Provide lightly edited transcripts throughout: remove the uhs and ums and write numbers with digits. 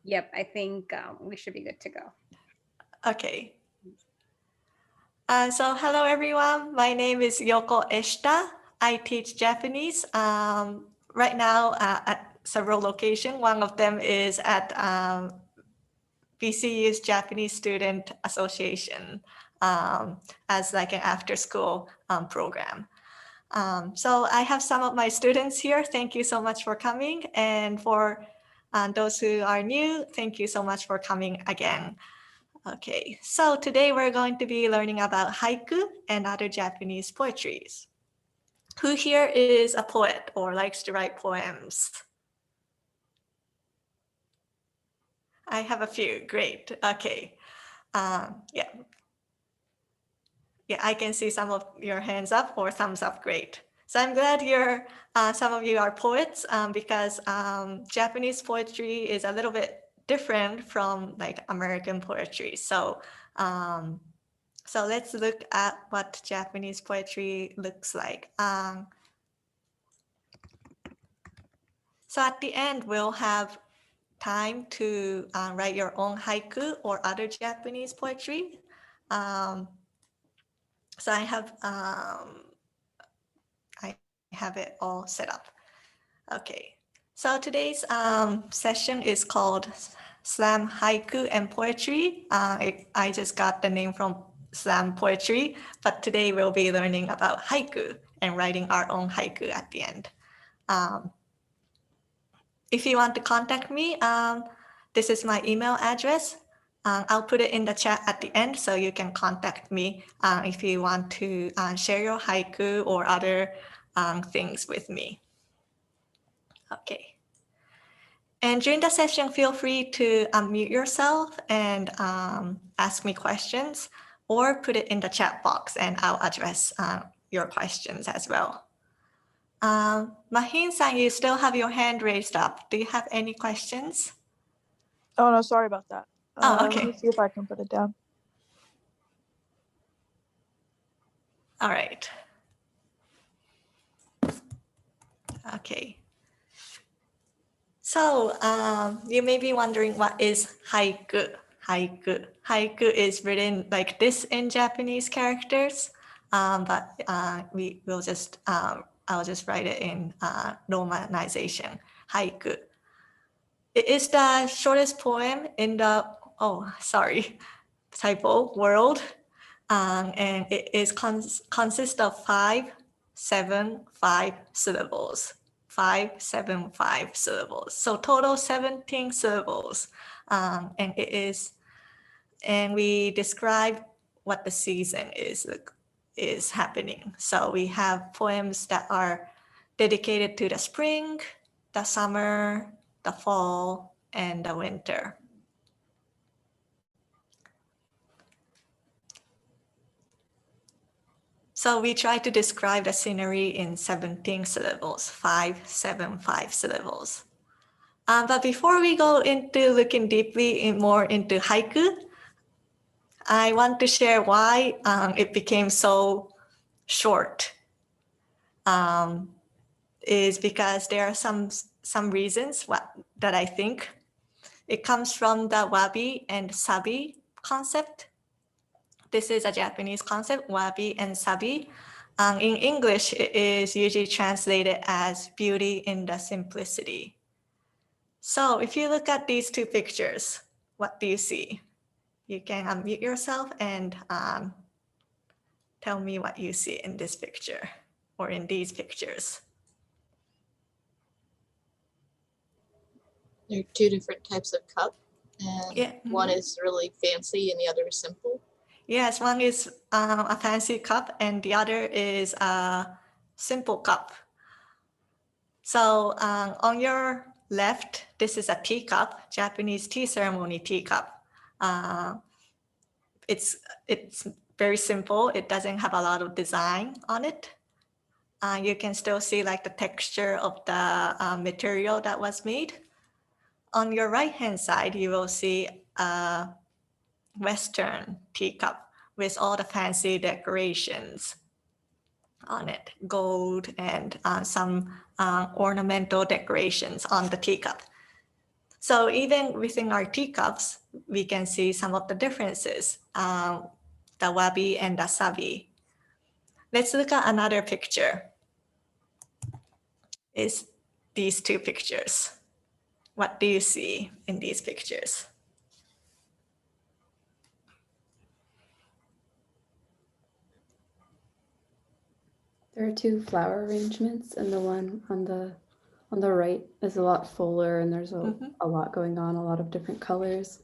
Yep, I think we should be good to go. Okay. So hello everyone. My name is Yoko Eshita. I teach Japanese right now at several locations. One of them is at BCU's Japanese Student Association as like an after-school program. So I have some of my students here. Thank you so much for coming. And for those who are new, thank you so much for coming again. Okay, so today we're going to be learning about haiku and other Japanese poetries. Who here is a poet or likes to write poems? I have a few, great, okay. Yeah, I can see some of your hands up or thumbs up, great. So I'm glad some of you are poets because Japanese poetry is a little bit different from like American poetry. So let's look at what Japanese poetry looks like. So at the end, we'll have time to write your own haiku or other Japanese poetry. So I have it all set up. Okay, so today's session is called Slam Haiku and Poetry. I just got the name from Slam Poetry, but today we'll be learning about haiku and writing our own haiku at the end. If you want to contact me, this is my email address. I'll put it in the chat at the end so you can contact me if you want to share your haiku or other things with me. Okay. And during the session, feel free to unmute yourself and ask me questions or put it in the chat box and I'll address your questions as well. Mahin-san, you still have your hand raised up. Do you have any questions? Oh, no, sorry about that. Oh, okay. Let me see if I can put it down. All right. Okay. So you may be wondering what is haiku? Haiku is written like this in Japanese characters, but I'll just write it in romanization. Haiku. It is the shortest poem in the world, and it is consists of 5, 7, 5 syllables. 5, 7, 5 syllables. So total 17 syllables. And we describe what the season is happening. So we have poems that are dedicated to the spring, the summer, the fall, and the winter. So we try to describe the scenery in 17 syllables, 5, 7, 5 syllables. But before we go into looking deeply more into haiku, I want to share why it became so short. Is because there are some reasons that I think. It comes from the wabi and sabi concept. This is a Japanese concept, wabi and sabi. In English, it is usually translated as beauty in the simplicity. So if you look at these two pictures, what do you see? You can unmute yourself and tell me what you see in this picture or in these pictures. There are two different types of cup, and Yeah. one is really fancy and the other is simple. Yes, one is a fancy cup and the other is a simple cup. So on your left, this is a teacup, Japanese tea ceremony teacup. It's very simple. It doesn't have a lot of design on it. You can still see like the texture of the material that was made. On your right-hand side, you will see a Western teacup with all the fancy decorations on it, gold and some ornamental decorations on the teacup. So even within our teacups, we can see some of the differences, the wabi and the sabi. Let's look at another picture. It's these two pictures. What do you see in these pictures? There are two flower arrangements, and the one on the right is a lot fuller, and there's a lot going on, a lot of different colors.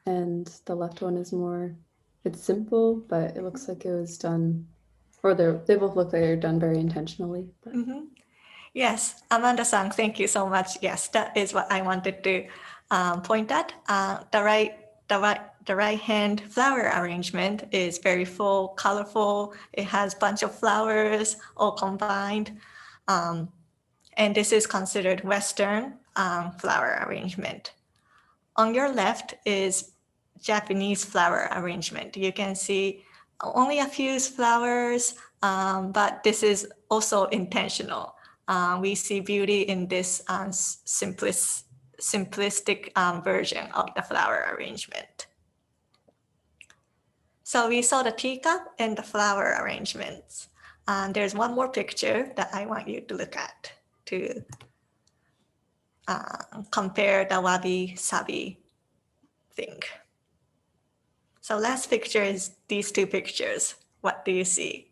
And the left one is more, it's simple, but it looks like it was done, or they both look like they're done very intentionally. But. Yes, Amanda-san, thank you so much. Yes, that is what I wanted to point at. The right hand flower arrangement is very full, colorful. It has a bunch of flowers all combined. And this is considered Western flower arrangement. On your left is Japanese flower arrangement. You can see only a few flowers, but this is also intentional. We see beauty in this simplistic version of the flower arrangement. So we saw the teacup and the flower arrangements. There's one more picture that I want you to look at to compare the wabi-sabi thing. So last picture is these two pictures. What do you see?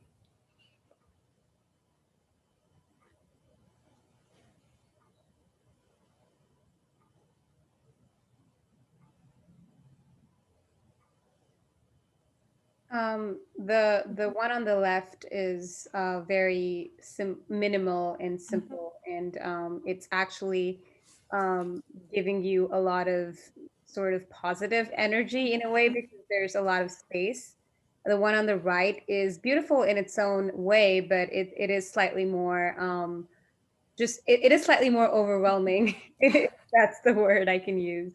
The one on the left is very minimal and simple, and it's actually giving you a lot of sort of positive energy in a way because there's a lot of space. The one on the right is beautiful in its own way, but it is slightly more it is slightly more overwhelming. That's the word I can use.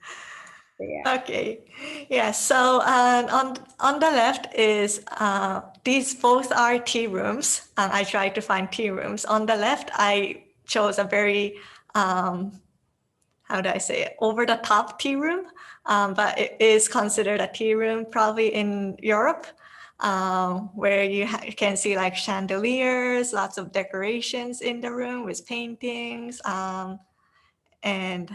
Yeah. Okay, yeah, so on the left is, these both are tea rooms. I tried to find tea rooms. On the left, I chose a very, how do I say it, over the top tea room, but it is considered a tea room probably in Europe, where you can see like chandeliers, lots of decorations in the room with paintings, and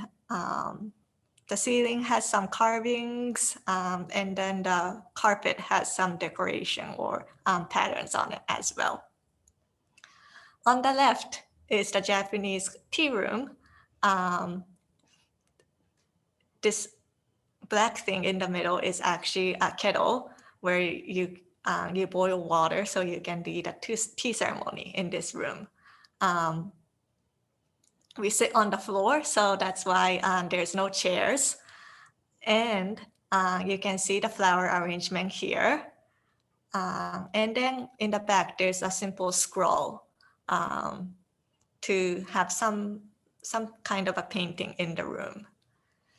the ceiling has some carvings, and then the carpet has some decoration or patterns on it as well. On the left is the Japanese tea room. This black thing in the middle is actually a kettle where you boil water so you can do the tea ceremony in this room. We sit on the floor, so that's why there's no chairs. And you can see the flower arrangement here. And then in the back, there's a simple scroll to have some kind of a painting in the room.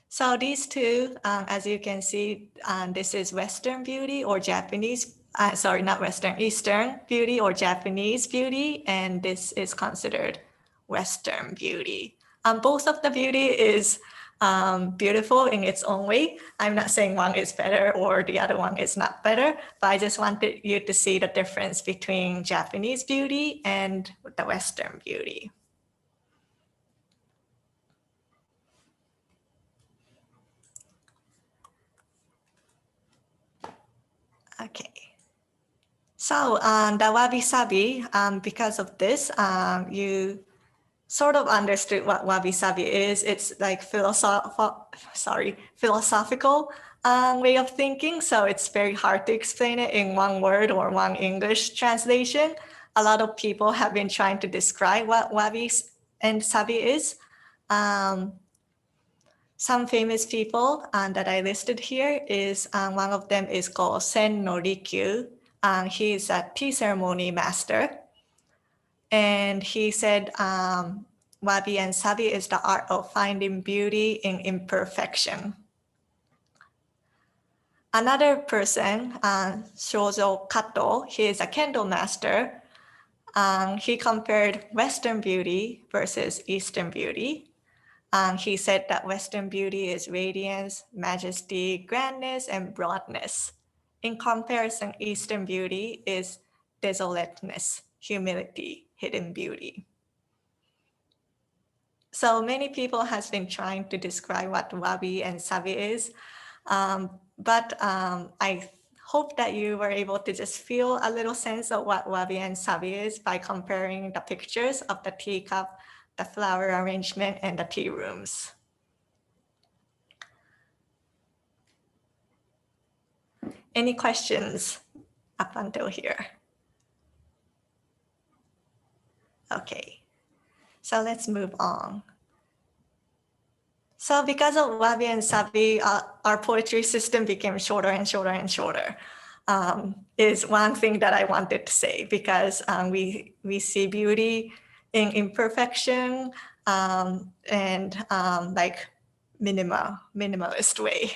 So these two, as you can see, this is Western beauty or Japanese, sorry, not Western, Eastern beauty or Japanese beauty, and this is considered Western beauty. Both of the beauty is beautiful in its own way. I'm not saying one is better or the other one is not better, but I just wanted you to see the difference between Japanese beauty and the Western beauty. Okay. So the wabi-sabi, because of this, you sort of understood what wabi-sabi is. It's like philosophical way of thinking. So it's very hard to explain it in one word or one English translation. A lot of people have been trying to describe what wabi and sabi is. Some famous people that I listed here is, one of them is called Sen no Rikyu. He's a tea ceremony master. And he said, wabi and sabi is the art of finding beauty in imperfection. Another person, Shozo Kato, he is a kendo master. He compared Western beauty versus Eastern beauty. He said that Western beauty is radiance, majesty, grandness, and broadness. In comparison, Eastern beauty is desolateness, humility, hidden beauty. So many people has been trying to describe what wabi and sabi is, but I hope that you were able to just feel a little sense of what wabi and sabi is by comparing the pictures of the teacup, the flower arrangement, and the tea rooms. Any questions up until here? Okay, so let's move on. So because of wabi and sabi, our poetry system became shorter and shorter and shorter. Is one thing that I wanted to say, because we see beauty in imperfection and like minimalist way.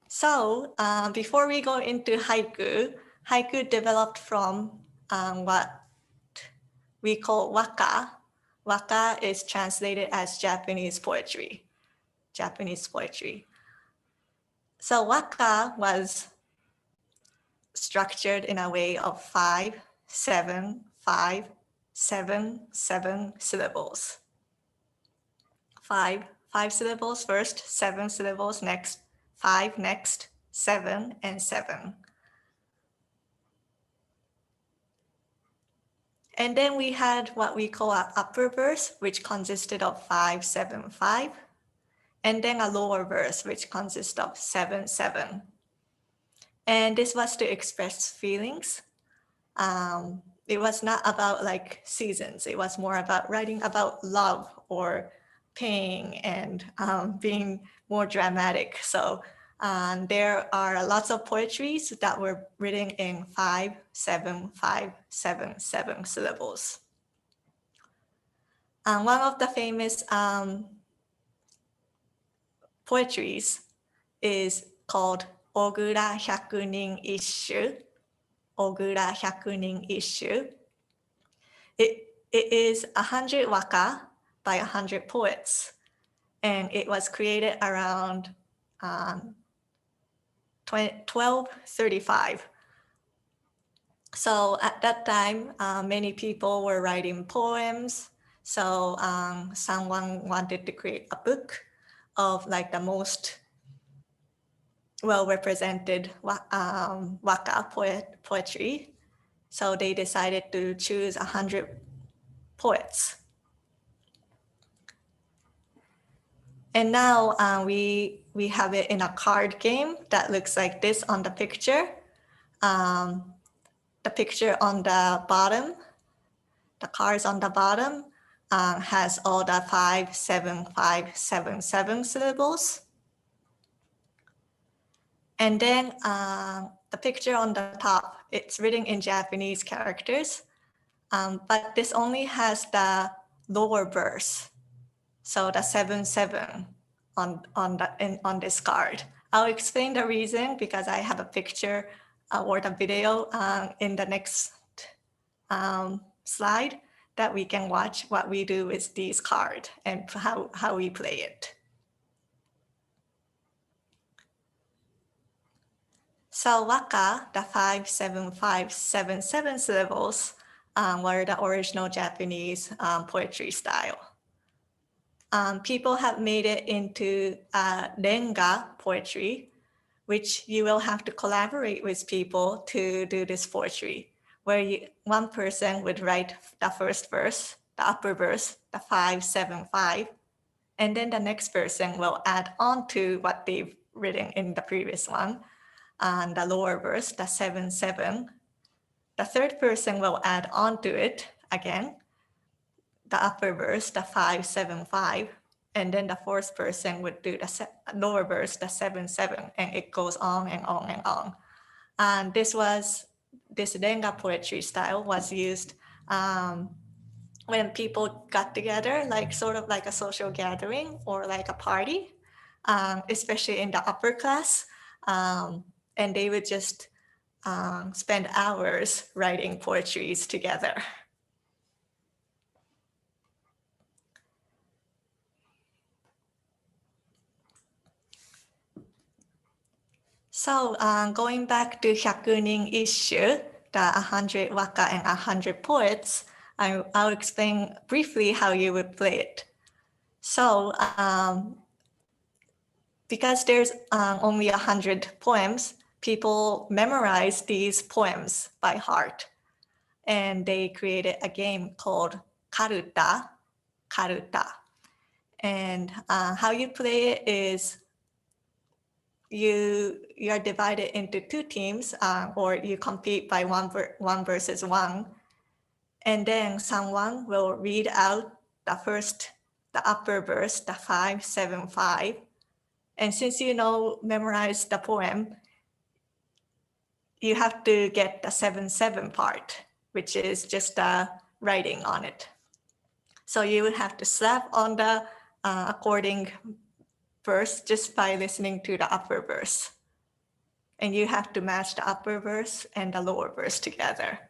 So before we go into haiku, haiku developed from what we call waka. Waka is translated as Japanese poetry. Japanese poetry. So waka was structured in a way of 5, 7, 5, 7, 7 syllables. 5 syllables first, 7 syllables next, 5 next, 7 and 7. And then we had what we call an upper verse, which consisted of 5, 7, 5. And then a lower verse, which consists of 7, 7. And this was to express feelings. It was not about like seasons. It was more about writing about love or pain and being more dramatic. So there are lots of poetries that were written in 5, 7, 5, 7, 7 syllables. One of the famous poetries is called Ogura Hyakunin Isshu. Ogura Hyakunin Isshu. It is 100 waka by 100 poets, and it was created around 1235. So at that time, many people were writing poems. So someone wanted to create a book of like the most well-represented waka poetry. So they decided to choose 100 poets. And now we have it in a card game that looks like this on the picture. The picture on the bottom, the cards on the bottom has all the 5, 7, 5, 7, 7 syllables. And then the picture on the top, it's written in Japanese characters, but this only has the lower verse. So the 7, 7 on this card. I'll explain the reason because I have a picture or the video in the next slide that we can watch what we do with these cards and how we play it. So waka, the 5, 7, 5, 7, 7 syllables were the original Japanese poetry style. People have made it into renga poetry, which you will have to collaborate with people to do this poetry, where one person would write the first verse, the upper verse, the 5, 7, 5, and then the next person will add on to what they've written in the previous one, and the lower verse, the 7, 7. The third person will add on to it again, the upper verse, the 5, 7, 5. And then the fourth person would do the lower verse, the 7, 7, and it goes on and on and on. And this renga poetry style was used when people got together, like sort of like a social gathering or like a party, especially in the upper class. And they would just spend hours writing poetries together. So going back to Hyakunin issue, the 100 waka and 100 poets, I'll explain briefly how you would play it. So because there's only 100 poems, people memorize these poems by heart. And they created a game called Karuta. And how you play it is you are divided into two teams, or you compete by one versus one. And then someone will read out the upper verse, the 5-7-5. And since you memorize the poem, you have to get the 7-7 part, which is just the writing on it. So you would have to slap on the according verse just by listening to the upper verse. And you have to match the upper verse and the lower verse together.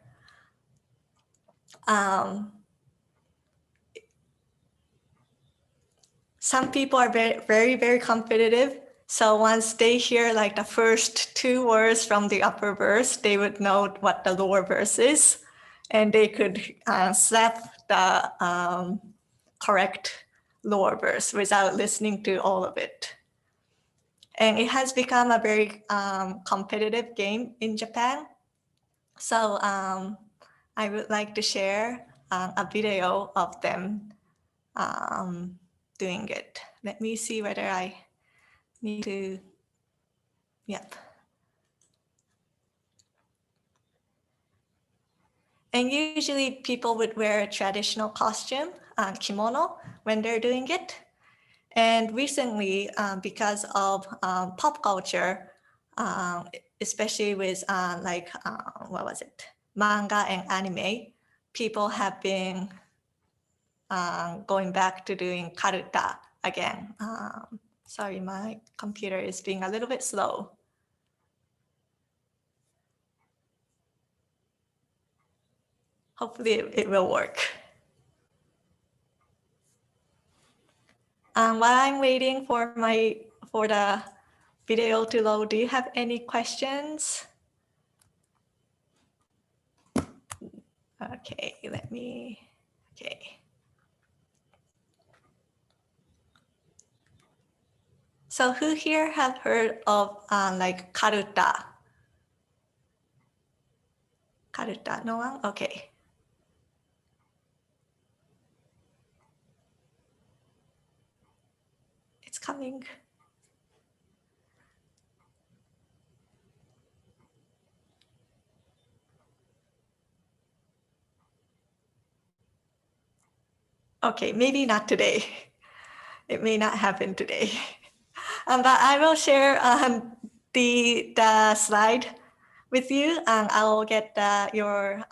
Some people are very, very competitive. So once they hear like the first two words from the upper verse, they would know what the lower verse is. And they could slap the correct lower verse without listening to all of it. And it has become a very competitive game in Japan. So I would like to share a video of them doing it. Let me see whether I need to, yep. And usually people would wear a traditional costume, kimono, when they're doing it. And recently, because of pop culture, especially with manga and anime, people have been going back to doing karuta again. Sorry, my computer is being a little bit slow. Hopefully it will work. While I'm waiting for the video to load, do you have any questions? Okay, okay. So who here have heard of like karuta? Karuta, no one? Okay. It's coming. Okay, maybe not today. It may not happen today. But I will share the slide with you. I will get your,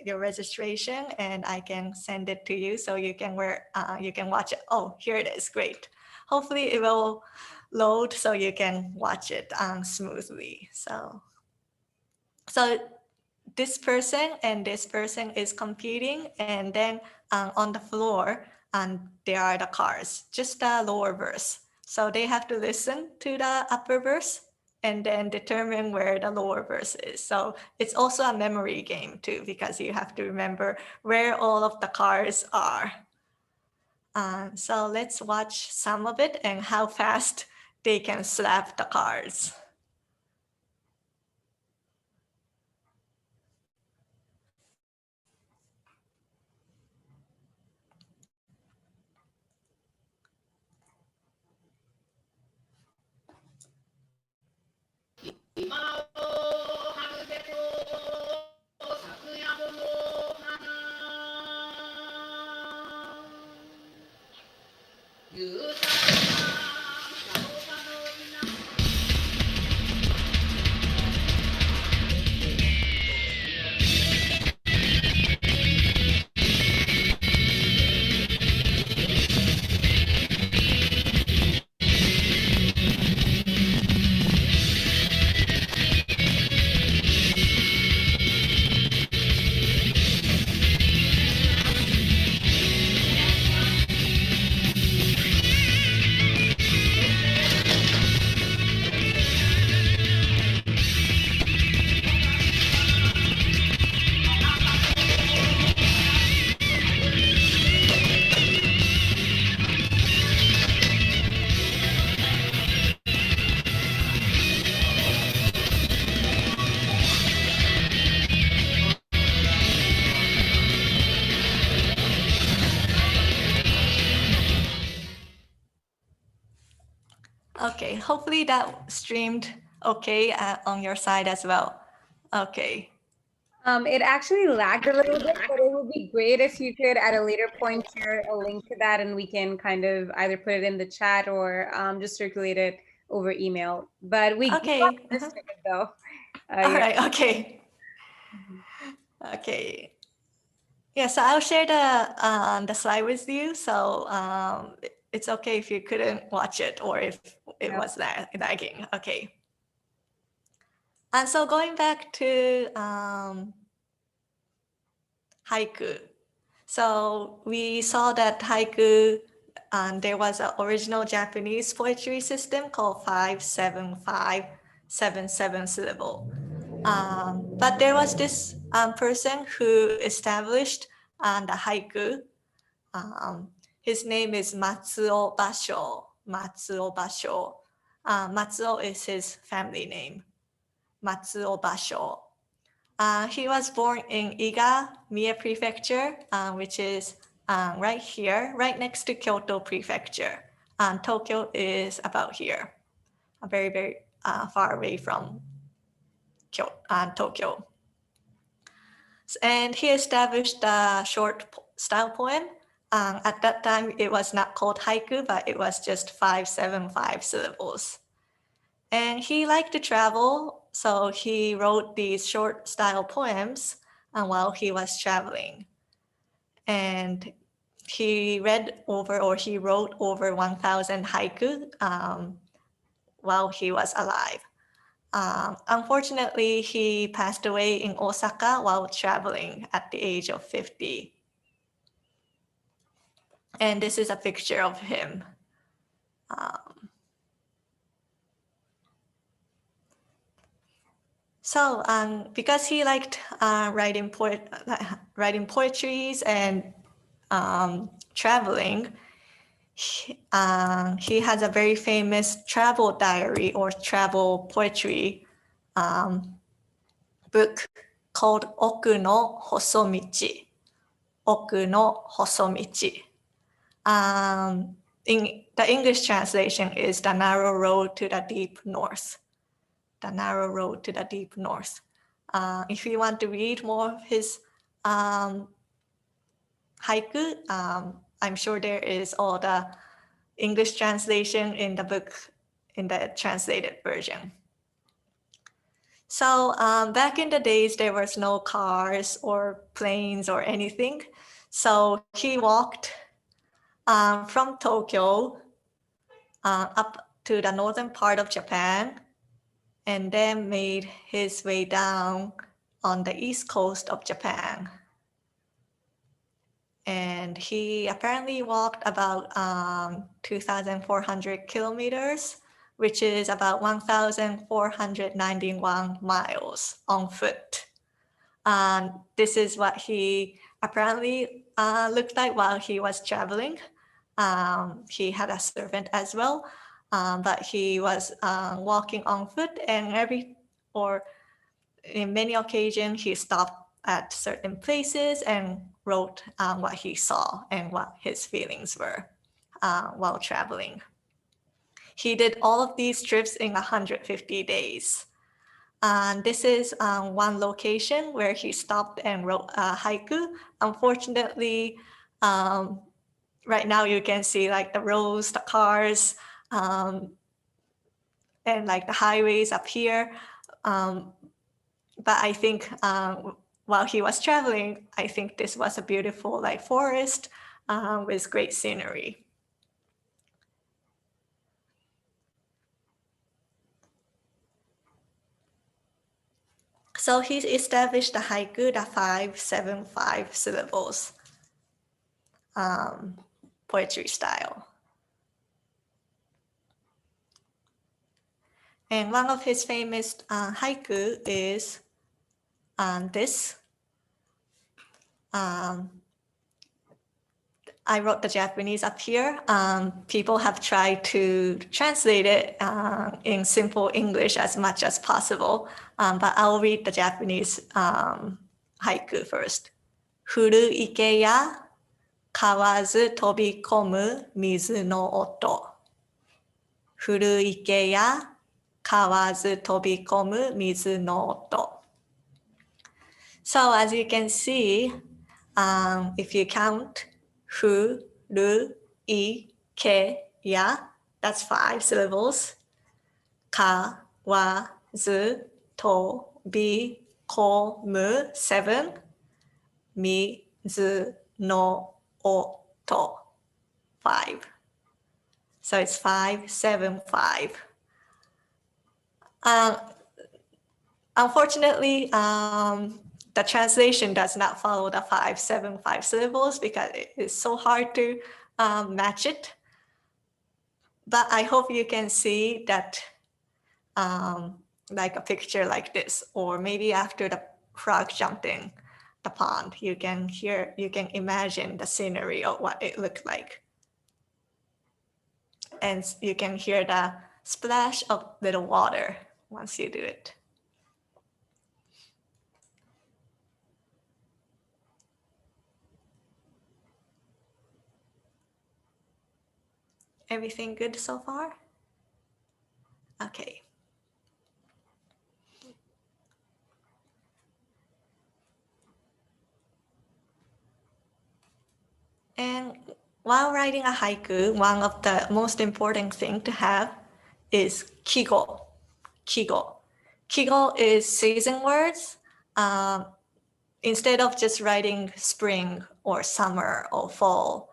your registration, and I can send it to you so you can watch it. Oh, here it is, great. Hopefully it will load so you can watch it smoothly. So this person and this person is competing, and then on the floor, there are the cards, just the lower verse. So they have to listen to the upper verse and then determine where the lower verse is. So it's also a memory game too, because you have to remember where all of the cards are. So let's watch some of it and how fast they can slap the cards. Okay, hopefully that streamed okay on your side as well. Okay. It actually lagged a little bit, but it would be great if you could at a later point share a link to that and we can kind of either put it in the chat or just circulate it over email. But we Okay. got the gist of it though. All Yeah. right. Okay. Okay. Yeah, so I'll share the slide with you. So it's okay if you couldn't watch it or if it Yeah. was lagging. Okay. And so going back to haiku. So we saw that haiku, there was an original Japanese poetry system called 5-7-5-7-7 syllable. But there was this person who established the haiku. His name is Matsuo Basho. Matsuo Basho. Matsuo is his family name. Matsuo Basho. He was born in Iga, Mie Prefecture, which is right here, right next to Kyoto Prefecture. Tokyo is about here, very, very far away from Tokyo. And he established the short style poem. At that time, it was not called haiku, but it was just 5-7-5 syllables. And he liked to travel, so he wrote these short style poems while he was traveling. And he wrote over 1,000 haiku while he was alive. Unfortunately, he passed away in Osaka while traveling at the age of 50. And this is a picture of him. So because he liked writing poetries and traveling, he has a very famous travel diary or travel poetry book called Oku no Hosomichi. Oku no Hosomichi. In the English translation is The Narrow Road to the Deep North. The Narrow Road to the Deep North. If you want to read more of his haiku, I'm sure there is all the English translation in the book, in the translated version. So back in the days, there was no cars or planes or anything. So he walked from Tokyo up to the northern part of Japan and then made his way down on the east coast of Japan. And he apparently walked about 2,400 kilometers, which is about 1,491 miles on foot. This is what he apparently looked like while he was traveling. He had a servant as well, but he was walking on foot, and in many occasions he stopped at certain places and wrote what he saw and what his feelings were while traveling. He did all of these trips in 150 days. This is one location where he stopped and wrote haiku. Unfortunately, right now you can see like the roads, the cars, and like the highways up here. But I think while he was traveling, I think this was a beautiful like forest with great scenery. So he established the haiku, the 5-7-5 syllables poetry style. And one of his famous haiku is this. I wrote the Japanese up here. People have tried to translate it in simple English as much as possible, but I'll read the Japanese haiku first. Furu ike ya kawazu tobikomu mizu no oto. 降る池や河飛び込む水の音. So as you can see, if you count 降る池や, that's 5 syllables. 河飛び込む 7. 水の音 5. So it's 5, 7, 5. Unfortunately, the translation does not follow the 5, 7, 5 syllables because it is so hard to match it. But I hope you can see that like a picture like this, or maybe after the frog jumping the pond, you can imagine the scenery of what it looked like. And you can hear the splash of little water once you do it. Everything good so far? Okay. And while writing a haiku, one of the most important things to have is kigo. Kigo. Kigo is season words. Instead of just writing spring or summer or fall,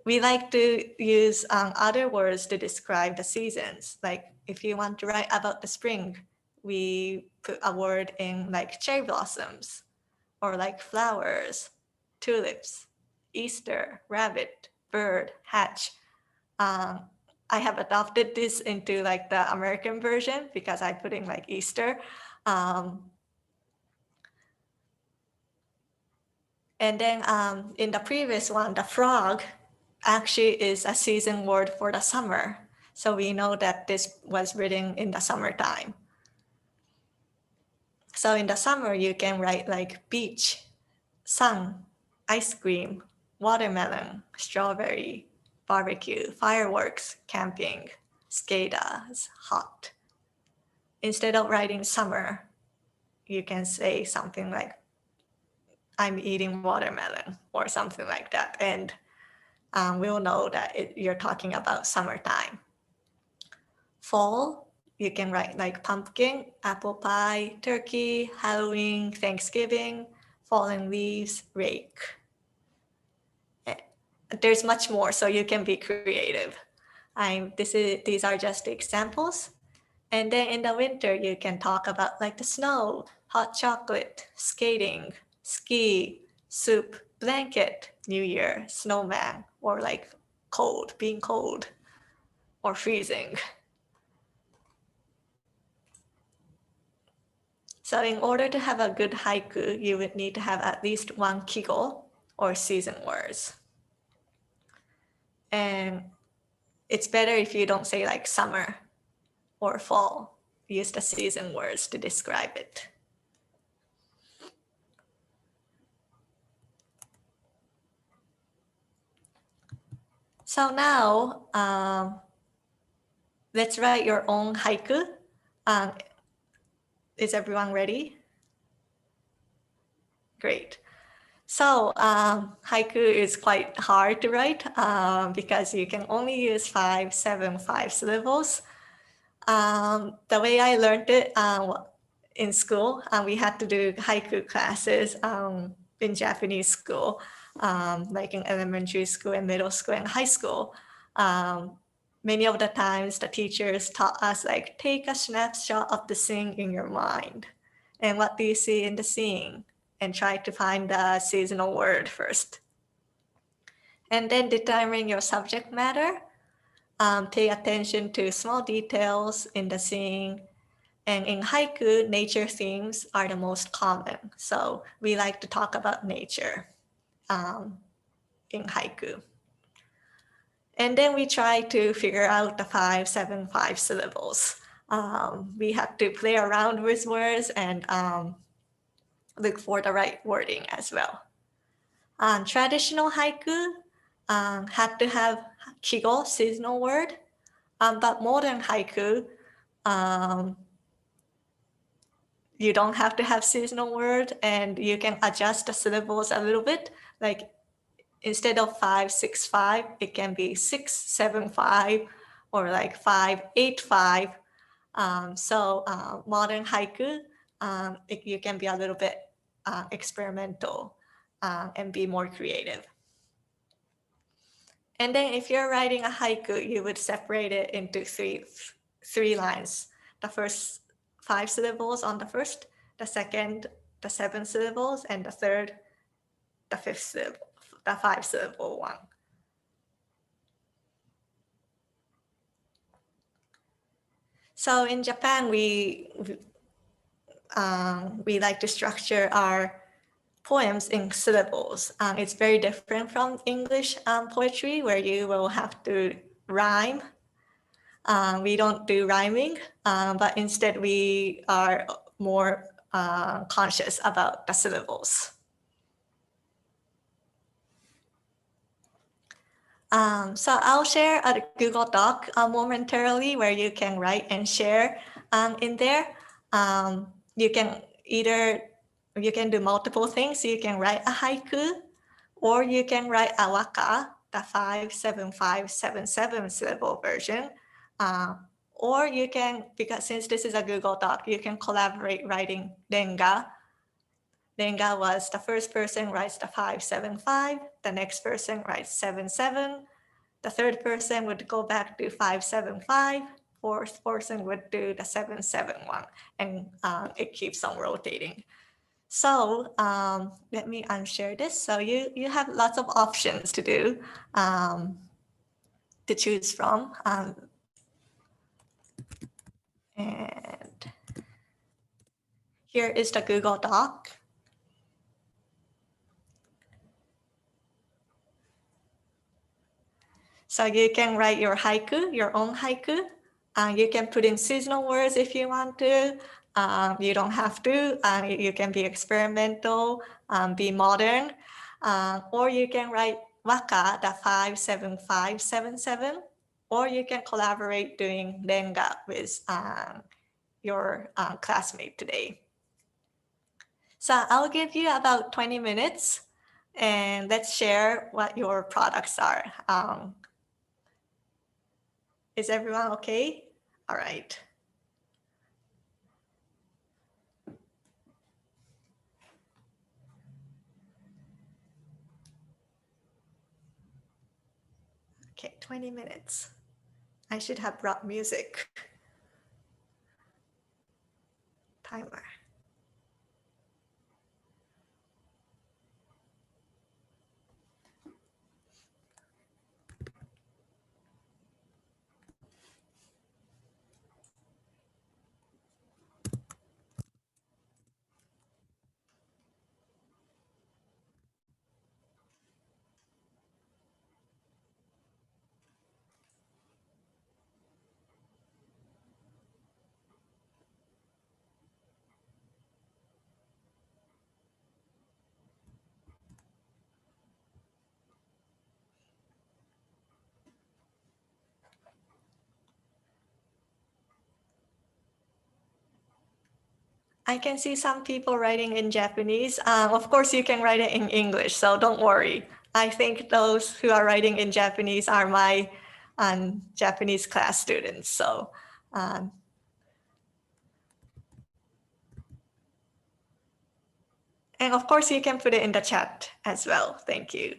we like to use other words to describe the seasons. Like if you want to write about the spring, we put a word in like cherry blossoms, or like flowers, tulips, Easter, rabbit, bird, hatch. I have adopted this into like the American version because I put in like Easter. And then in the previous one, the frog actually is a season word for the summer. So we know that this was written in the summertime. So in the summer, you can write like beach, sun, ice cream, watermelon, strawberry, barbecue, fireworks, camping, skadas, hot. Instead of writing summer, you can say something like, I'm eating watermelon or something like that. And we'll know that you're talking about summertime. Fall, you can write like pumpkin, apple pie, turkey, Halloween, Thanksgiving, fallen leaves, rake. There's much more, so you can be creative. These are just examples. And then in the winter, you can talk about like the snow, hot chocolate, skating, ski, soup, blanket, New Year, snowman, or like cold, being cold, or freezing. So in order to have a good haiku, you would need to have at least one kigo, or season words. And it's better if you don't say like summer or fall. Use the season words to describe it. So now, let's write your own haiku. Is everyone ready? Great. So haiku is quite hard to write because you can only use 5, 7, 5 syllables. The way I learned it in school, we had to do haiku classes in Japanese school, like in elementary school and middle school and high school. Many of the times the teachers taught us like, take a snapshot of the scene in your mind. And what do you see in the scene? And try to find the seasonal word first. And then determine your subject matter. Pay attention to small details in the scene. And in haiku, nature themes are the most common. So we like to talk about nature in haiku. And then we try to figure out the 5, 7, 5 syllables. We have to play around with words and look for the right wording as well. Traditional haiku had to have kigo, seasonal word. But modern haiku, you don't have to have seasonal word, and you can adjust the syllables a little bit. Like instead of 5-6-5, it can be 6-7-5 or like 5-8-5. So modern haiku, you can be a little bit experimental and be more creative. And then if you're writing a haiku, you would separate it into three lines. The first 5 syllables on the first, the second, the 7 syllables, and the third, the 5th syllable, the 5 syllable one. So in Japan, we like to structure our poems in syllables. It's very different from English poetry, where you will have to rhyme. We don't do rhyming, but instead we are more conscious about the syllables. So I'll share a Google Doc momentarily where you can write and share in there. You can do multiple things. You can write a haiku, or you can write a waka, the 5-7-5-7-7 syllable version. Or you can, because since this is a Google Doc, you can collaborate writing renga. Renga was the first person writes the 5-7-5, the next person writes 7-7, the third person would go back to 5-7-5, fourth person would do the 7-7-1, and it keeps on rotating. So let me unshare this. So you have lots of options to do, to choose from. And here is the Google Doc. So you can write your haiku, your own haiku. You can put in seasonal words if you want to. You don't have to. You can be experimental, be modern. Or you can write waka, the 5-7-5-7-7. Or you can collaborate doing renga with your classmate today. So I'll give you about 20 minutes and let's share what your products are. Is everyone okay? All right. Okay, 20 minutes. I should have brought music. Timer. I can see some people writing in Japanese. Of course, you can write it in English, so don't worry. I think those who are writing in Japanese are my Japanese class students. So, and of course, you can put it in the chat as well. Thank you.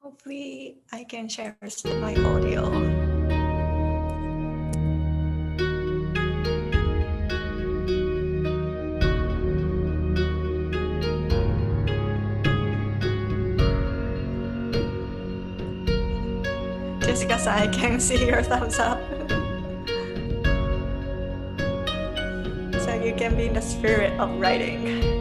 Hopefully I can share my audio. Jessica, I can see your thumbs up. So you can be in the spirit of writing.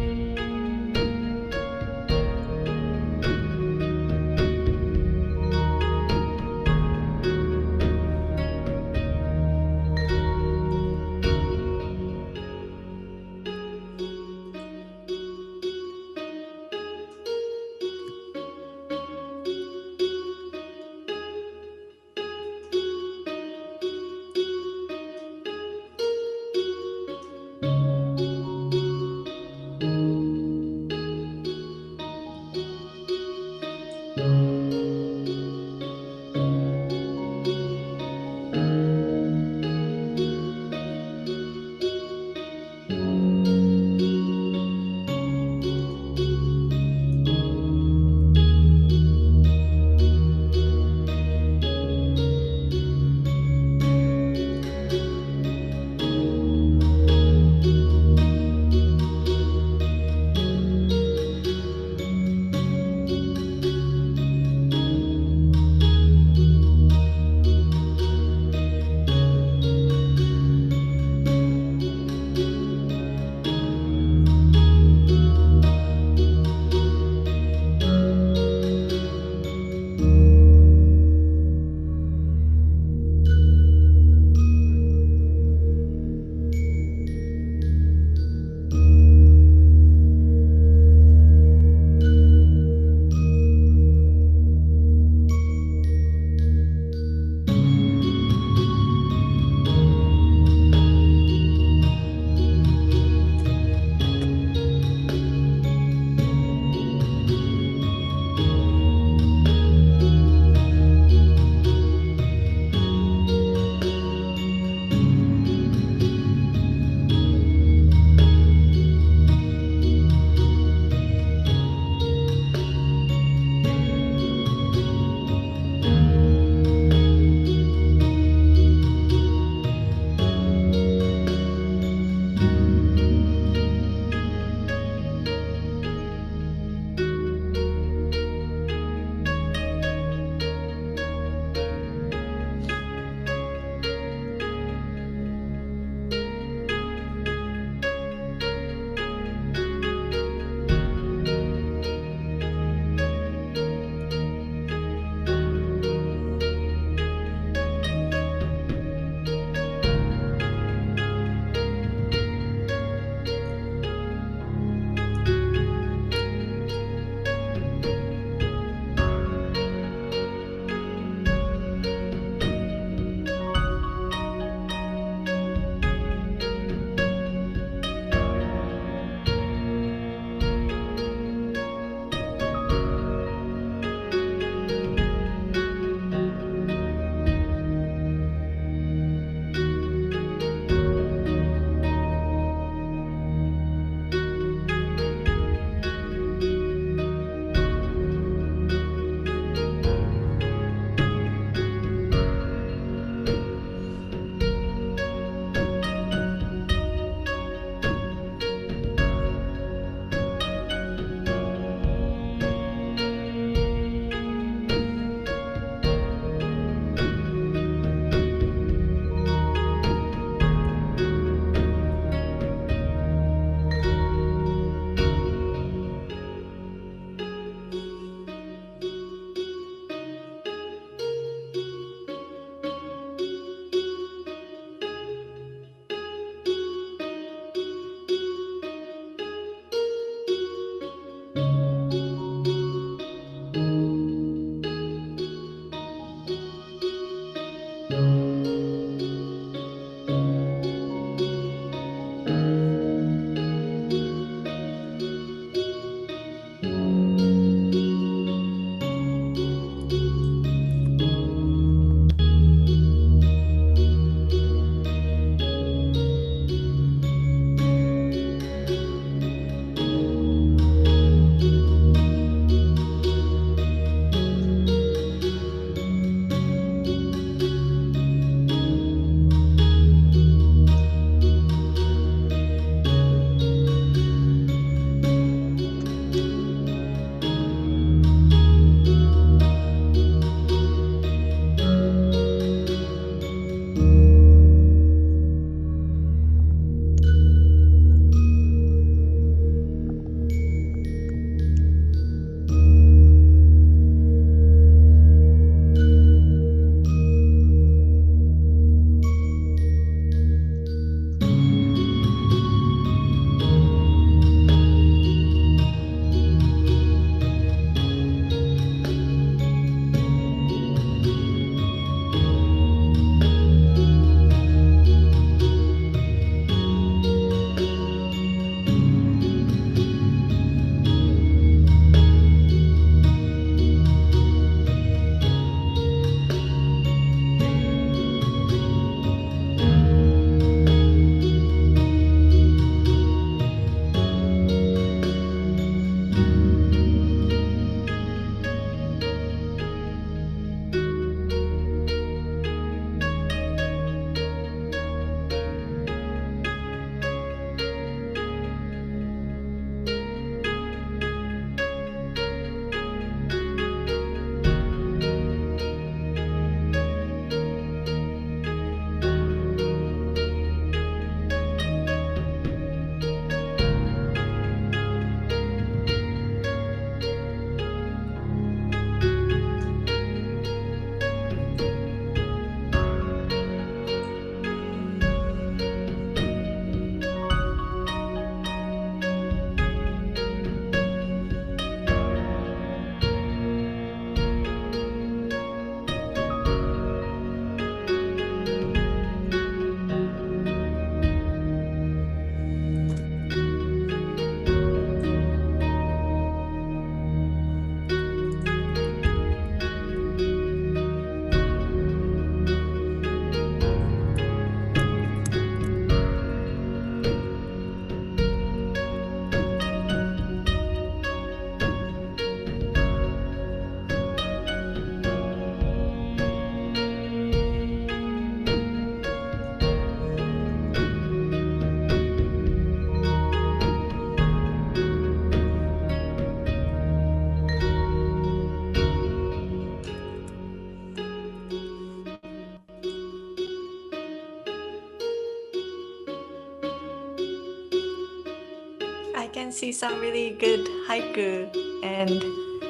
can see some really good haiku, and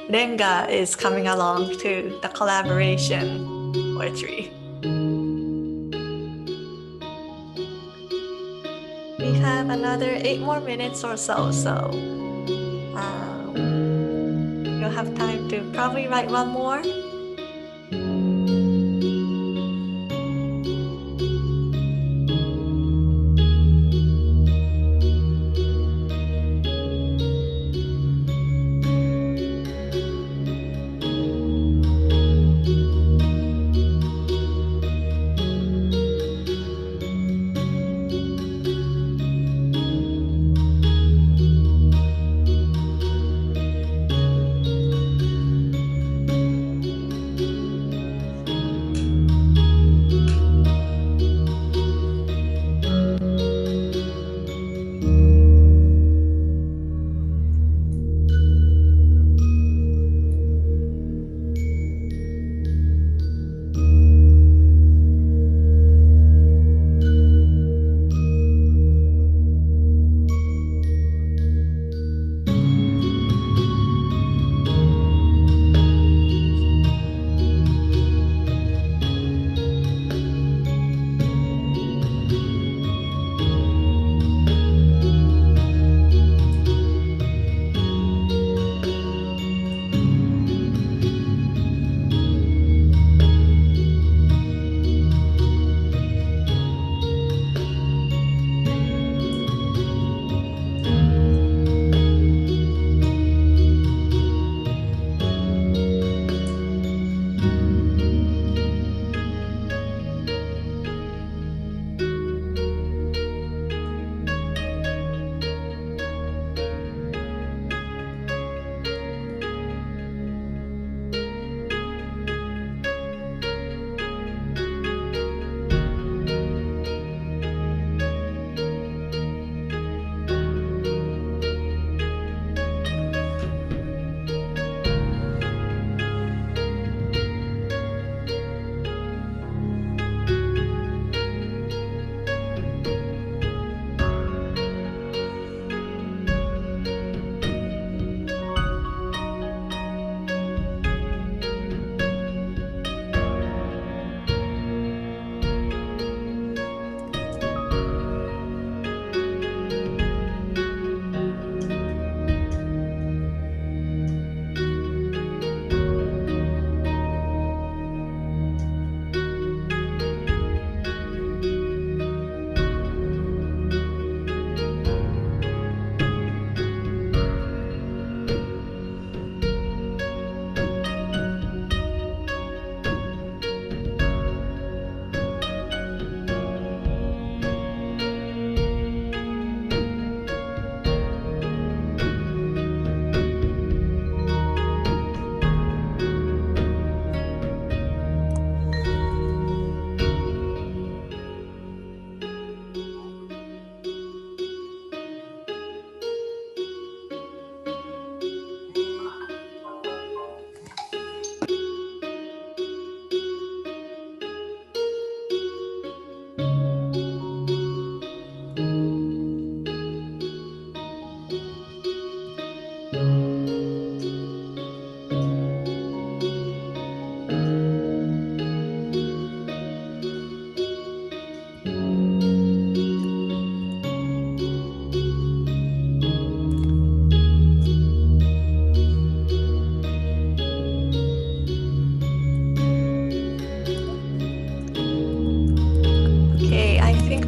Renga is coming along to the collaboration poetry. We have another 8 more minutes or so, you'll have time to probably write one more.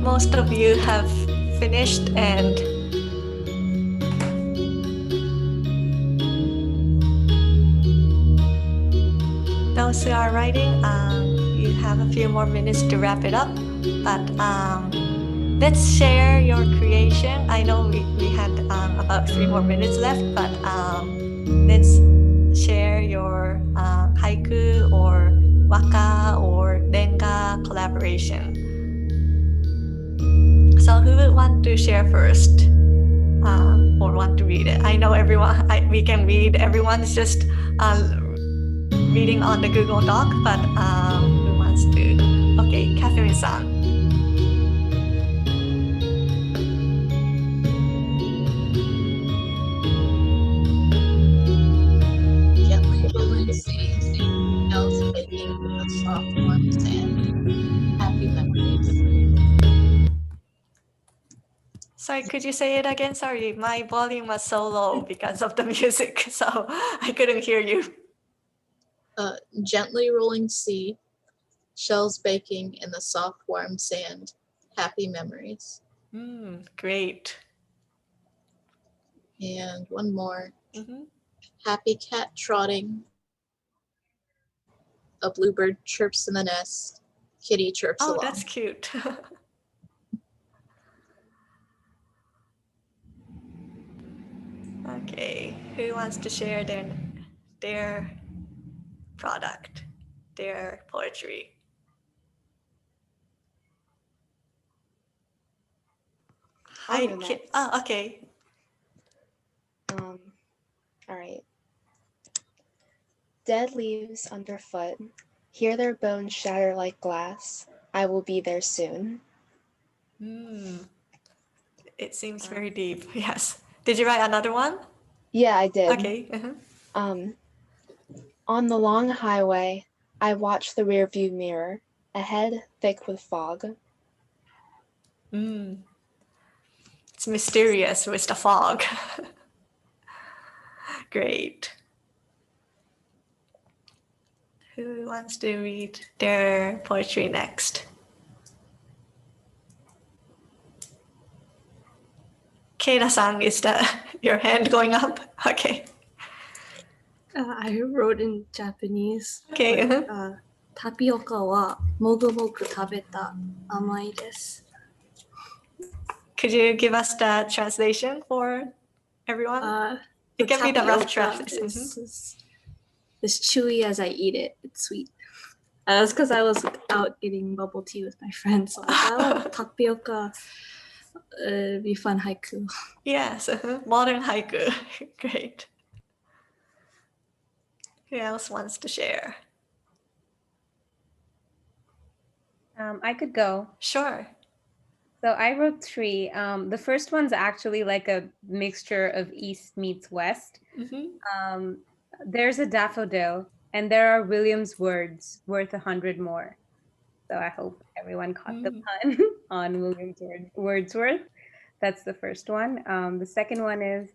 Most of you have finished, and those who are writing, you have a few more minutes to wrap it up, but let's share your creation. I know we had about 3 more minutes left, but let's share your haiku or waka or renga collaboration. So who would want to share first or want to read it? I know everyone, we can read. Everyone's just reading on the Google Doc, but who wants to? Okay, Catherine-san. Sorry, could you say it again? Sorry, my volume was so low because of the music, so I couldn't hear you. Gently rolling sea, shells baking in the soft warm sand, happy memories. Great. And one more, Mm-hmm. happy cat trotting, a bluebird chirps in the nest, kitty chirps Oh, along. that's cute. Okay, who wants to share their product, their poetry? I'll Hi, go Kit. next. Oh, okay. All right. Dead leaves underfoot, hear their bones shatter like glass. I will be there soon. It seems very deep. Yes. Did you write another one? Yeah, I did. Okay. On the long highway, I watch the rearview mirror, ahead thick with fog. It's mysterious with the fog. Great. Who wants to read their poetry next? Keita-san, is that your hand going up? Okay. I wrote in Japanese. Okay. Tapioca wa mogu mogu tabeta amai desu. Could you give us the translation for everyone? It can be the rough translation. Is chewy as I eat it. It's sweet. That's because I was out eating bubble tea with my friends. So I was like, tapioca. Be fun haiku. Yes, modern haiku. Great. Who else wants to share? I could go. Sure. So I wrote three. The first one's actually like a mixture of East meets West. There's a daffodil, and there are William's words worth 100 more. So I hope everyone caught the pun on William's Wordsworth. That's the first one. The second one is,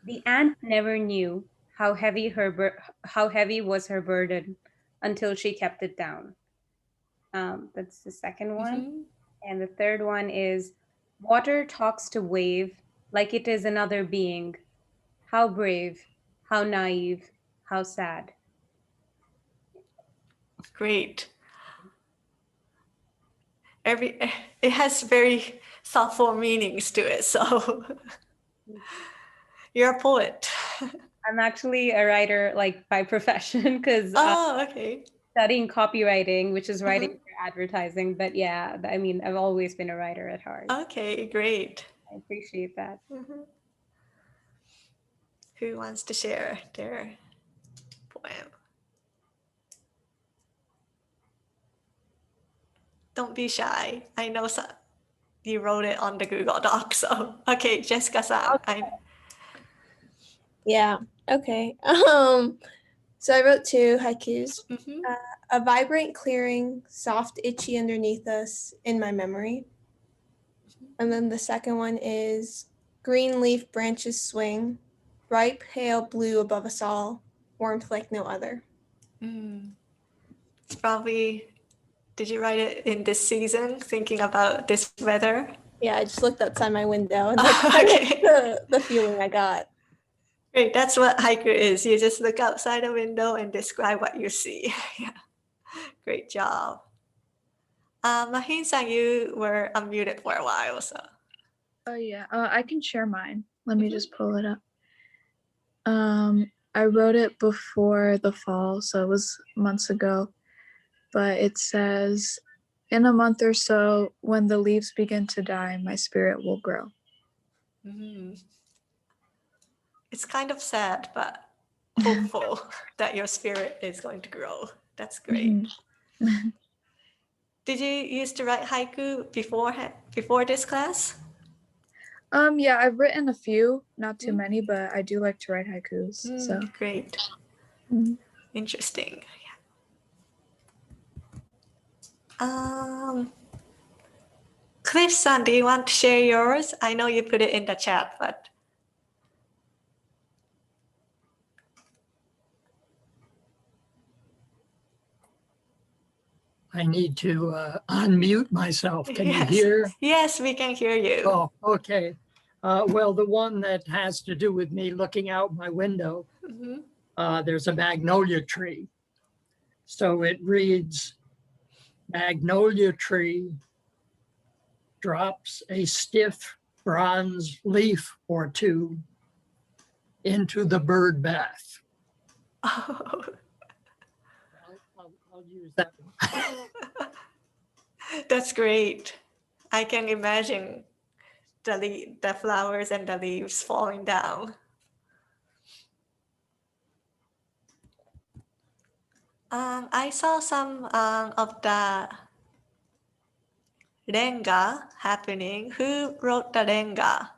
the ant never knew how heavy was her burden until she kept it down. That's the second one. And the third one is, water talks to wave like it is another being. How brave, how naive, how sad. Great. It has very thoughtful meanings to it. So you're a poet. I'm actually a writer, like by profession, because okay. studying copywriting, which is writing for advertising. But yeah, I mean, I've always been a writer at heart. Okay, great. I appreciate that. Who wants to share their poem? Don't be shy. I know you wrote it on the Google Doc. So okay, Jessica-san. Yeah. Okay. So I wrote two haikus. A vibrant clearing, soft, itchy underneath us in my memory. And then the second one is green leaf branches swing, bright pale blue above us all, warmth like no other. It's probably, did you write it in this season, thinking about this weather? Yeah, I just looked outside my window and that's kind of the feeling I got. Great, that's what haiku is. You just look outside a window and describe what you see. Yeah. Great job. Mahin-san, you were unmuted for a while, so. Oh yeah, I can share mine. Let me just pull it up. I wrote it before the fall, so it was months ago. But it says, in a month or so, when the leaves begin to die, my spirit will grow. It's kind of sad, but hopeful that your spirit is going to grow. That's great. Did you used to write haiku before this class? Yeah, I've written a few, not too many, but I do like to write haikus. So Great. Interesting. Yeah. Cliff-san, do you want to share yours? I know you put it in the chat, but. I need to unmute myself. Can you hear? Yes, we can hear you. Oh, okay. Well, the one that has to do with me looking out my window, there's a magnolia tree. So it reads, magnolia tree drops a stiff bronze leaf or two into the bird bath. Oh. I'll use that one. That's great. I can imagine the flowers and the leaves falling down. I saw some of the renga happening. Who wrote the renga?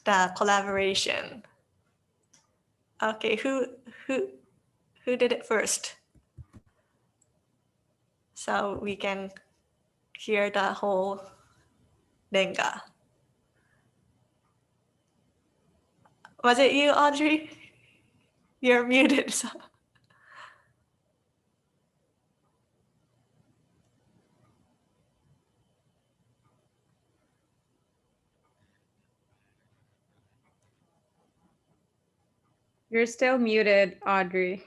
The collaboration. Okay, who did it first? So we can hear the whole renga. Was it you, Audrey? You're muted. So. You're still muted, Audrey.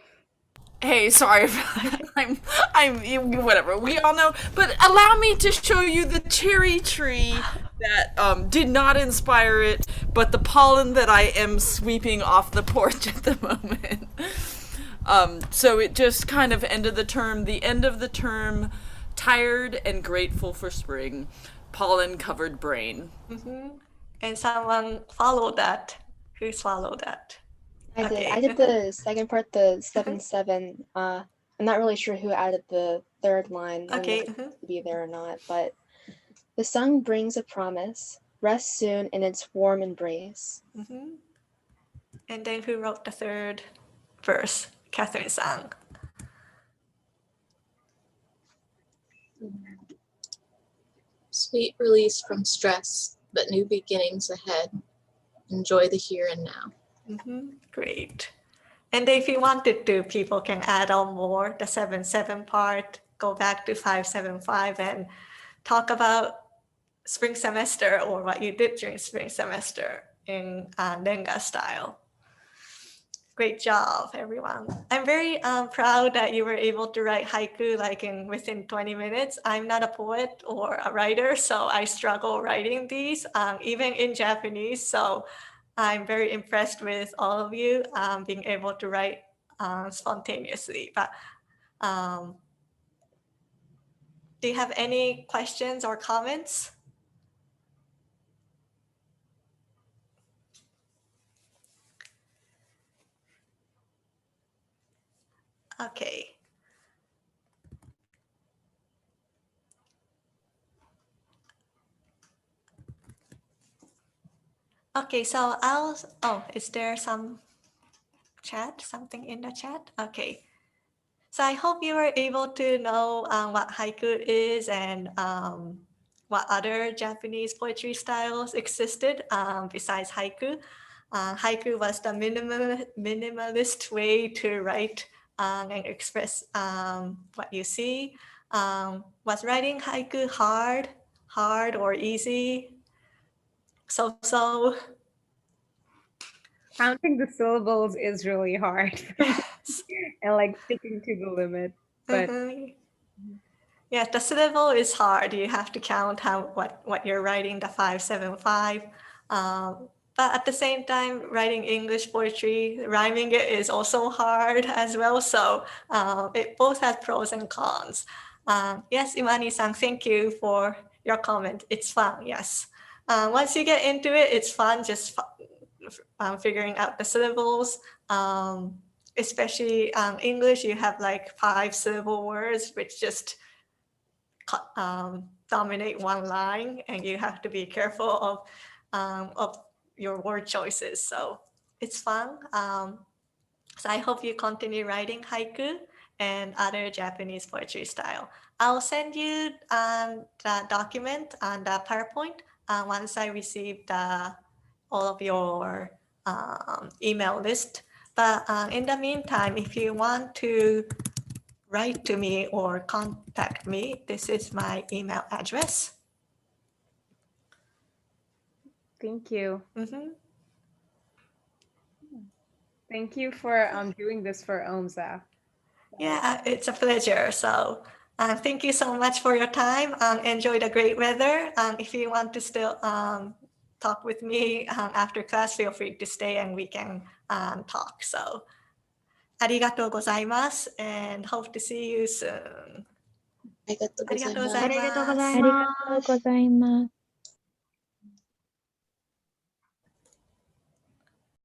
Hey, sorry. I'm whatever. We all know. But allow me to show you the cherry tree that did not inspire it, but the pollen that I am sweeping off the porch at the moment. So it just kind of ended the term. The end of the term, tired and grateful for spring, pollen-covered brain. And someone followed that. Who swallowed that? I did. I did the second part, the 7/7. I'm not really sure who added the third line. Okay. To be there or not, but the sun brings a promise. Rest soon in its warm embrace. And then who wrote the third verse? Catherine-san. Sweet release from stress, but new beginnings ahead. Enjoy the here and now. Great. And if you wanted to, people can add on more, the 7/7 part, go back to 5/7/5 and talk about spring semester or what you did during spring semester in Nenga style. Great job, everyone. I'm very proud that you were able to write haiku like within 20 minutes. I'm not a poet or a writer, so I struggle writing these, even in Japanese. So I'm very impressed with all of you being able to write spontaneously. But do you have any questions or comments? Okay. Okay, so is there something in the chat? Okay. So I hope you were able to know what haiku is and what other Japanese poetry styles existed besides haiku. Haiku was the minimalist way to write and express what you see. Was writing haiku hard or easy? So. Counting the syllables is really hard for me. And like sticking to the limit. But yeah, the syllable is hard. You have to count what you're writing, the 5/7/5. But at the same time, writing English poetry, rhyming it is also hard as well. So it both has pros and cons. Yes, Imani-san, thank you for your comment. It's fun, yes. Once you get into it, it's fun just figuring out the syllables. Especially English, you have like 5-syllable words, which just dominate one line, and you have to be careful of your word choices. So it's fun. So I hope you continue writing haiku and other Japanese poetry style. I'll send you the document and the PowerPoint once I receive all of your email list. But in the meantime, if you want to write to me or contact me, this is my email address. Thank you. Mm-hmm. Thank you for doing this for OMSA. Yeah, it's a pleasure. So thank you so much for your time. Enjoy the great weather. If you want to still talk with me after class, feel free to stay and we can talk. So ありがとうございます and hope to see you soon. ありがとうございます。ありがとうございます。ありがとうございます。